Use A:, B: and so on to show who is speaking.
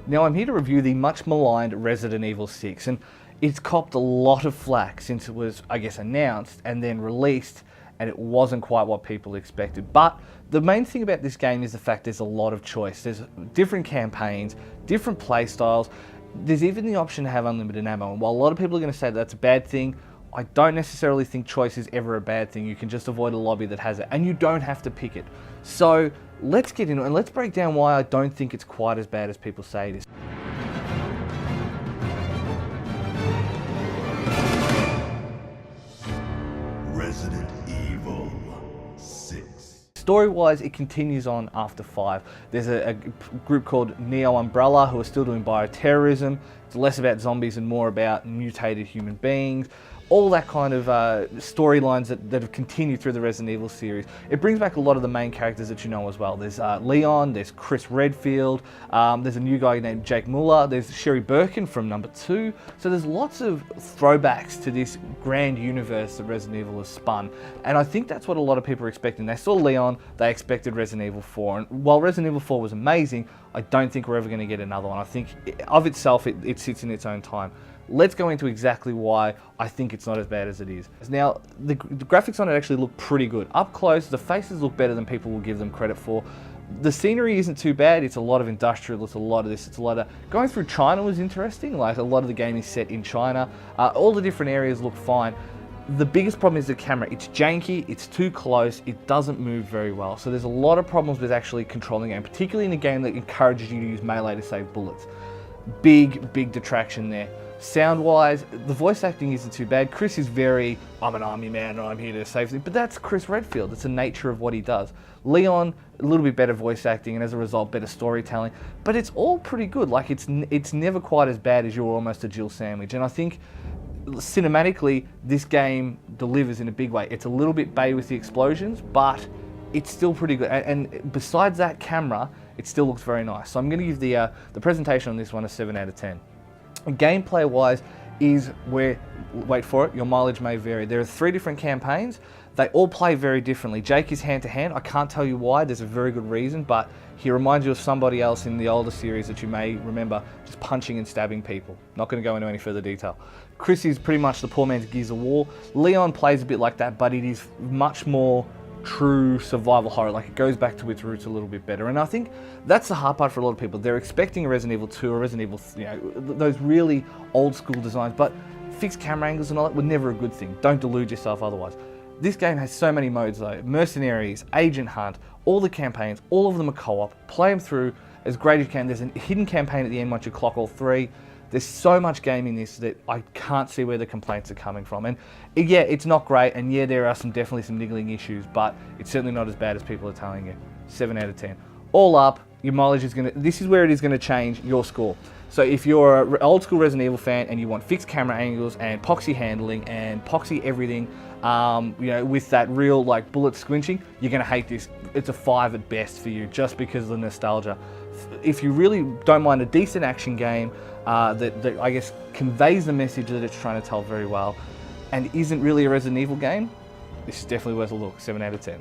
A: Now I'm here to review the much maligned Resident Evil 6, and it's copped a lot of flack since it was, I guess, announced and then released, and it wasn't quite what people expected. But the main thing about this game is the fact there's a lot of choice. There's different campaigns, different play styles. There's even the option to have unlimited ammo, and while a lot of people are going to say that's a bad thing, I don't necessarily think choice is ever a bad thing. You can just avoid a lobby that has it, and you don't have to pick it. So let's get into it, and let's break down why I don't think it's quite as bad as people say it is.
B: Resident Evil 6.
A: Story-wise, it continues on after 5. There's a group called Neo Umbrella who are still doing bioterrorism. It's less about zombies and more about mutated human beings. All that kind of storylines that have continued through the Resident Evil series. It brings back a lot of the main characters that you know as well. There's Leon, there's Chris Redfield, there's a new guy named Jake Muller, there's Sherry Birkin from number 2. So there's lots of throwbacks to this grand universe that Resident Evil has spun. And I think that's what a lot of people are expecting. They saw Leon, they expected Resident Evil 4. And while Resident Evil 4 was amazing, I don't think we're ever going to get another one. I think of itself, it sits in its own time. Let's go into exactly why I think it's not as bad as it is. Now, the graphics on it actually look pretty good. Up close, the faces look better than people will give them credit for. The scenery isn't too bad. It's a lot of industrial, it's a lot of this, it's a lot of... Going through China was interesting, like a lot of the game is set in China. All the different areas look fine. The biggest problem is the camera. It's janky, it's too close, it doesn't move very well. So there's a lot of problems with actually controlling the game, particularly in a game that encourages you to use melee to save bullets. Big detraction there. Sound-wise, the voice acting isn't too bad. Chris is very, I'm an army man and I'm here to save things, but that's Chris Redfield. It's the nature of what he does. Leon, a little bit better voice acting and as a result, better storytelling, but it's all pretty good. Like, it's never quite as bad as You're Almost a Jill Sandwich, and I think cinematically, this game delivers in a big way. It's a little bit bay with the explosions, but it's still pretty good. And besides that camera, it still looks very nice. So I'm going to give the presentation on this one a 7 out of 10. Gameplay wise is where, wait for it, your mileage may vary. There are 3 different campaigns. They all play very differently. Jake is hand to hand. I can't tell you why, there's a very good reason, but he reminds you of somebody else in the older series that you may remember just punching and stabbing people. Not going to go into any further detail. Chris is pretty much the poor man's Gears of War. Leon plays a bit like that, but it is much more true survival horror. Like, it goes back to its roots a little bit better, and I think that's the hard part for a lot of people. They're expecting a Resident Evil 2 or Resident Evil, you know, those really old school designs, but fixed camera angles and all that were never a good thing. Don't delude yourself otherwise. This game has so many modes though. Mercenaries, Agent Hunt, all the campaigns, all of them are co-op. Play them through as great as you can. There's a hidden campaign at the end once you clock all 3. There's so much game in this that I can't see where the complaints are coming from. And yeah, it's not great, and yeah, there are definitely some niggling issues, but it's certainly not as bad as people are telling you. 7 out of 10. All up, your mileage is this is where it is gonna change your score. So if you're an old school Resident Evil fan and you want fixed camera angles and poxy handling and poxy everything, you know, with that real like bullet squinching, you're gonna hate this. It's a 5 at best for you, just because of the nostalgia. If you really don't mind a decent action game that I guess conveys the message that it's trying to tell very well and isn't really a Resident Evil game, this is definitely worth a look. 7 out of 10.